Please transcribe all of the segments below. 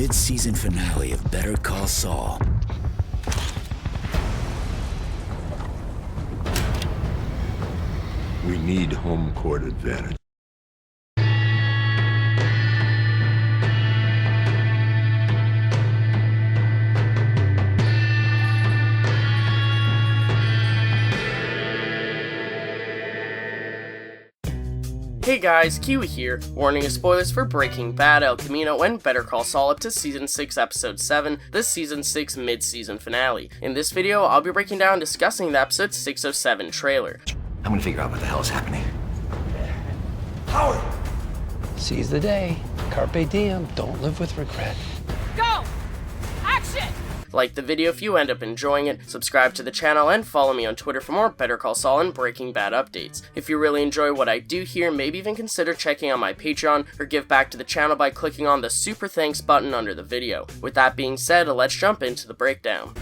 mid-season finale of Better Call Saul. We need home court advantage. Hey guys, Kiwi here, warning of spoilers for Breaking Bad, El Camino, and Better Call Saul up to Season 6, Episode 7, the Season 6 mid-season finale. In this video, I'll be breaking down and discussing the Episode 607 trailer. I'm gonna figure out what the hell is happening. Howard! Seize the day. Carpe diem. Don't live with regret. Go! Action! Like the video if you end up enjoying it, subscribe to the channel, and follow me on Twitter for more Better Call Saul and Breaking Bad updates. If you really enjoy what I do here, maybe even consider checking out my Patreon, or give back to the channel by clicking on the Super Thanks button under the video. With that being said, let's jump into the breakdown.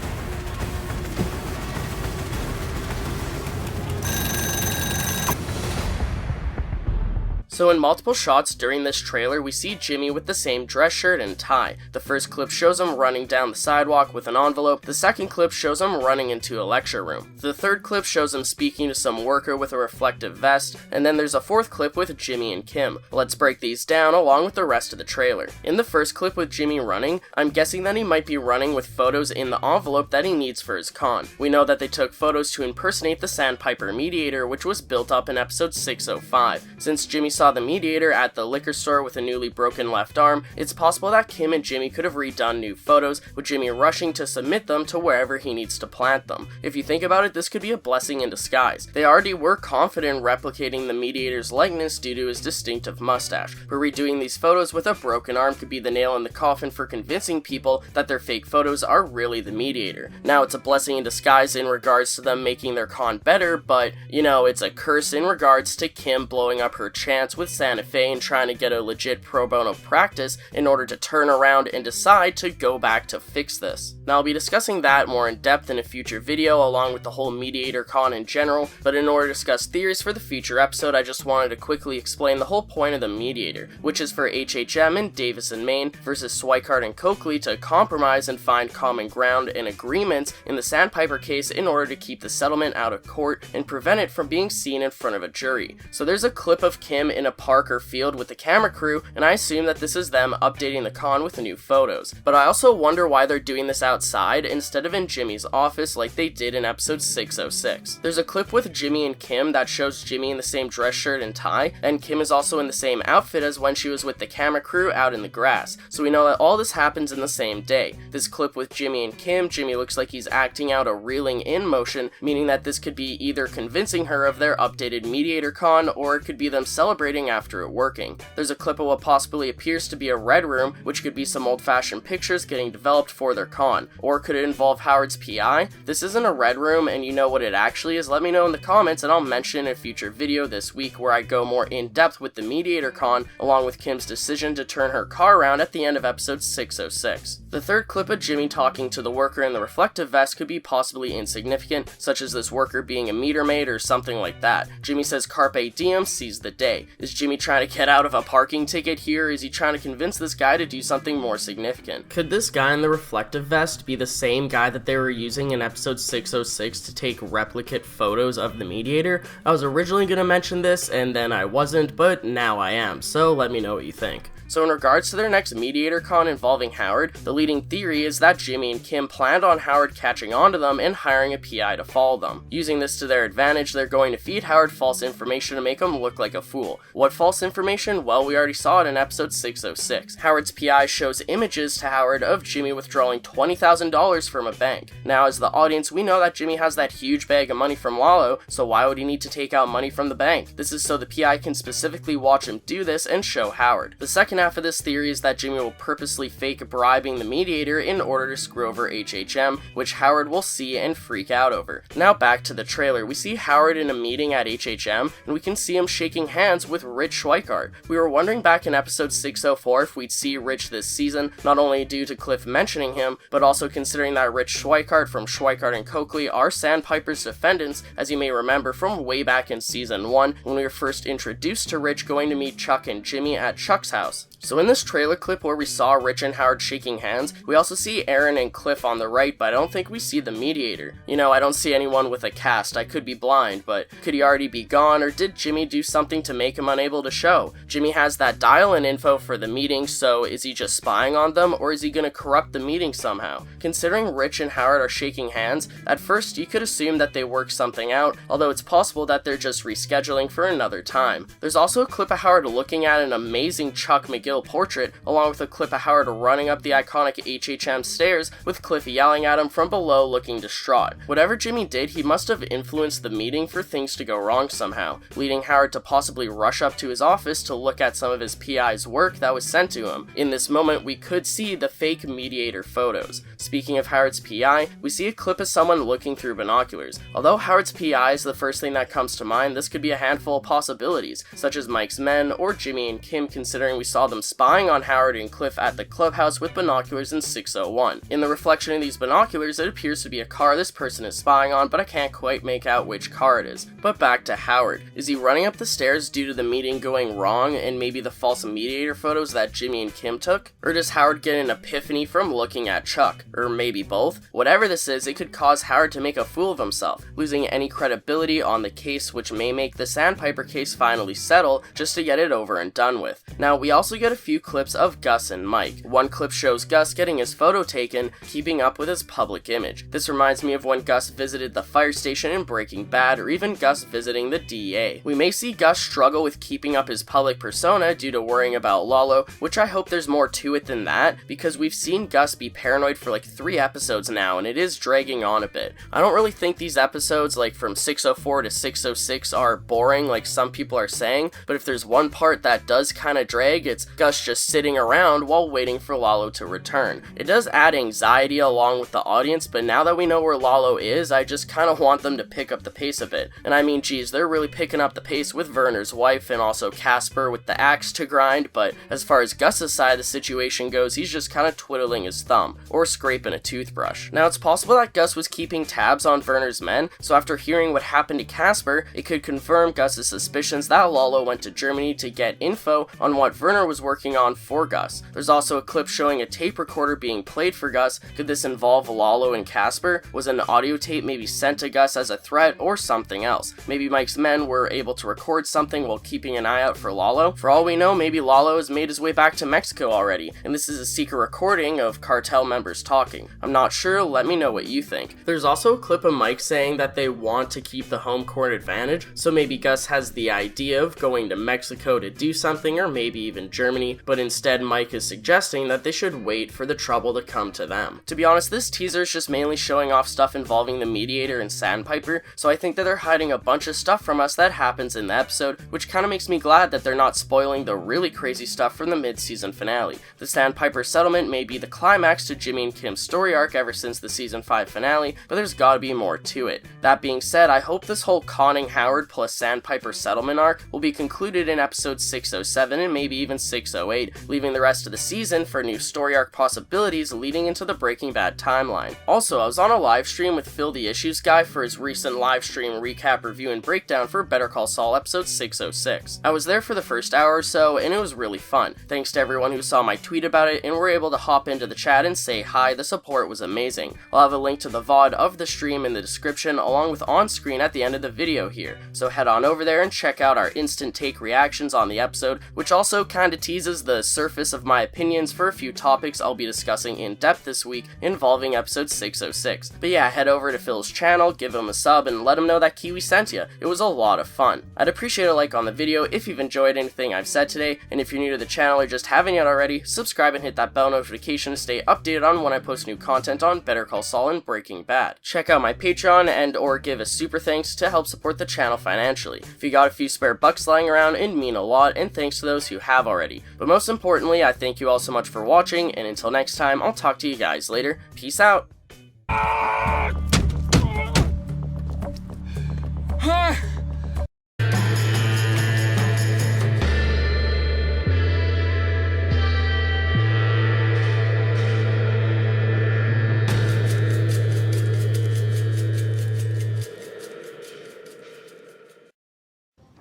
So in multiple shots during this trailer, we see Jimmy with the same dress shirt and tie. The first clip shows him running down the sidewalk with an envelope, the second clip shows him running into a lecture room. The third clip shows him speaking to some worker with a reflective vest, and then there's a fourth clip with Jimmy and Kim. Let's break these down along with the rest of the trailer. In the first clip with Jimmy running, I'm guessing that he might be running with photos in the envelope that he needs for his con. We know that they took photos to impersonate the Sandpiper mediator, which was built up in episode 605. Since Jimmy saw the mediator at the liquor store with a newly broken left arm, it's possible that Kim and Jimmy could have redone new photos, with Jimmy rushing to submit them to wherever he needs to plant them. If you think about it, this could be a blessing in disguise. They already were confident replicating the mediator's likeness due to his distinctive mustache, but redoing these photos with a broken arm could be the nail in the coffin for convincing people that their fake photos are really the mediator. Now, it's a blessing in disguise in regards to them making their con better, but, you know, it's a curse in regards to Kim blowing up her chance with Santa Fe and trying to get a legit pro bono practice in order to turn around and decide to go back to fix this. Now, I'll be discussing that more in depth in a future video along with the whole mediator con in general, but in order to discuss theories for the future episode, I just wanted to quickly explain the whole point of the mediator, which is for HHM and Davis and Maine versus Schweikart and Coakley to compromise and find common ground and agreements in the Sandpiper case in order to keep the settlement out of court and prevent it from being seen in front of a jury. So there's a clip of Kim in a park or field with the camera crew, and I assume that this is them updating the con with new photos. But I also wonder why they're doing this outside instead of in Jimmy's office like they did in episode 606. There's a clip with Jimmy and Kim that shows Jimmy in the same dress shirt and tie, and Kim is also in the same outfit as when she was with the camera crew out in the grass. So we know that all this happens in the same day. This clip with Jimmy and Kim, Jimmy looks like he's acting out a reeling in motion, meaning that this could be either convincing her of their updated mediator con, or it could be them celebrating after it working. There's a clip of what possibly appears to be a red room, which could be some old-fashioned pictures getting developed for their con. Or could it involve Howard's PI? This isn't a red room, and you know what it actually is, let me know in the comments and I'll mention in a future video this week where I go more in depth with the mediator con, along with Kim's decision to turn her car around at the end of episode 606. The third clip of Jimmy talking to the worker in the reflective vest could be possibly insignificant, such as this worker being a meter maid or something like that. Jimmy says Carpe Diem, seize the day. Is Jimmy trying to get out of a parking ticket here, or is he trying to convince this guy to do something more significant? Could this guy in the reflective vest be the same guy that they were using in episode 606 to take replicate photos of the mediator? I was originally going to mention this, and then I wasn't, but now I am, so let me know what you think. So in regards to their next mediator con involving Howard, the leading theory is that Jimmy and Kim planned on Howard catching on to them and hiring a PI to follow them. Using this to their advantage, they're going to feed Howard false information to make him look like a fool. What false information? Well, we already saw it in episode 606. Howard's PI shows images to Howard of Jimmy withdrawing $20,000 from a bank. Now, as the audience, we know that Jimmy has that huge bag of money from Lalo, so why would he need to take out money from the bank? This is so the PI can specifically watch him do this and show Howard. The second half of this theory is that Jimmy will purposely fake bribing the mediator in order to screw over HHM, which Howard will see and freak out over. Now back to the trailer. We see Howard in a meeting at HHM, and we can see him shaking hands with Rich Schweikart. We were wondering back in episode 604 if we'd see Rich this season, not only due to Cliff mentioning him, but also considering that Rich Schweikart from Schweikart and Coakley are Sandpiper's defendants, as you may remember from way back in season 1 when we were first introduced to Rich going to meet Chuck and Jimmy at Chuck's house. So in this trailer clip where we saw Rich and Howard shaking hands, we also see Aaron and Cliff on the right, but I don't think we see the mediator. You know, I don't see anyone with a cast. I could be blind, but could he already be gone, or did Jimmy do something to make him unable to show? Jimmy has that dial-in info for the meeting, so is he just spying on them, or is he gonna corrupt the meeting somehow? Considering Rich and Howard are shaking hands, at first you could assume that they worked something out, although it's possible that they're just rescheduling for another time. There's also a clip of Howard looking at an amazing Chuck McGill portrait, along with a clip of Howard running up the iconic HHM stairs with Cliff yelling at him from below looking distraught. Whatever Jimmy did, he must have influenced the meeting for things to go wrong somehow, leading Howard to possibly rush up to his office to look at some of his PI's work that was sent to him. In this moment, we could see the fake mediator photos. Speaking of Howard's PI, we see a clip of someone looking through binoculars. Although Howard's PI is the first thing that comes to mind, this could be a handful of possibilities, such as Mike's men or Jimmy and Kim, considering we saw them spying on Howard and Cliff at the clubhouse with binoculars in 601. In the reflection of these binoculars, it appears to be a car this person is spying on, but I can't quite make out which car it is. But back to Howard. Is he running up the stairs due to the meeting going wrong and maybe the false mediator photos that Jimmy and Kim took? Or does Howard get an epiphany from looking at Chuck? Or maybe both? Whatever this is, it could cause Howard to make a fool of himself, losing any credibility on the case, which may make the Sandpiper case finally settle just to get it over and done with. Now, we also get a few clips of Gus and Mike. One clip shows Gus getting his photo taken, keeping up with his public image. This reminds me of when Gus visited the fire station in Breaking Bad, or even Gus visiting the DEA. We may see Gus struggle with keeping up his public persona due to worrying about Lalo, which I hope there's more to it than that, because we've seen Gus be paranoid for like 3 episodes now, and it is dragging on a bit. I don't really think these episodes, like from 604 to 606, are boring like some people are saying, but if there's one part that does kind of drag, it's Gus just sitting around while waiting for Lalo to return. It does add anxiety along with the audience, but now that we know where Lalo is, I just kind of want them to pick up the pace a bit. And I mean, geez, they're really picking up the pace with Werner's wife and also Casper with the axe to grind, but as far as Gus's side of the situation goes, he's just kind of twiddling his thumb, or scraping a toothbrush. Now, it's possible that Gus was keeping tabs on Werner's men, so after hearing what happened to Casper, it could confirm Gus's suspicions that Lalo went to Germany to get info on what Werner was working on for Gus. There's also a clip showing a tape recorder being played for Gus. Could this involve Lalo and Casper? Was an audio tape maybe sent to Gus as a threat or something else? Maybe Mike's men were able to record something while keeping an eye out for Lalo. For all we know, maybe Lalo has made his way back to Mexico already, and this is a secret recording of cartel members talking. I'm not sure, let me know what you think. There's also a clip of Mike saying that they want to keep the home court advantage, so maybe Gus has the idea of going to Mexico to do something, or maybe even Germany, but instead Mike is suggesting that they should wait for the trouble to come to them. To be honest, this teaser is just mainly showing off stuff involving the mediator and Sandpiper, so I think that they're hiding a bunch of stuff from us that happens in the episode, which kind of makes me glad that they're not spoiling the really crazy stuff from the mid-season finale. The Sandpiper settlement may be the climax to Jimmy and Kim's story arc ever since the season 5 finale, but there's gotta be more to it. That being said, I hope this whole conning Howard plus Sandpiper settlement arc will be concluded in episode 607 and maybe even 608, leaving the rest of the season for new story arc possibilities leading into the Breaking Bad timeline. Also, I was on a live stream with Phil the Issues Guy for his recent live stream recap, review, and breakdown for Better Call Saul episode 606. I was there for the first hour or so, and it was really fun. Thanks to everyone who saw my tweet about it and were able to hop into the chat and say hi. The support was amazing. I'll have a link to the VOD of the stream in the description, along with on screen at the end of the video here. So head on over there and check out our instant take reactions on the episode, which also kinda teases the surface of my opinions for a few topics I'll be discussing in depth this week involving episode 606. But yeah, head over to Phil's channel, give him a sub, and let him know that Kiwi sent you. It was a lot of fun. I'd appreciate a like on the video if you've enjoyed anything I've said today, and if you're new to the channel or just haven't yet already, subscribe and hit that bell notification to stay updated on when I post new content on Better Call Saul and Breaking Bad. Check out my Patreon and or give a super thanks to help support the channel financially. If you got a few spare bucks lying around, it'd mean a lot, and thanks to those who have already. But most importantly, I thank you all so much for watching, and until next time, I'll talk to you guys later. Peace out.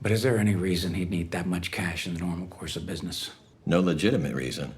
But is there any reason he'd need that much cash in the normal course of business? No legitimate reason.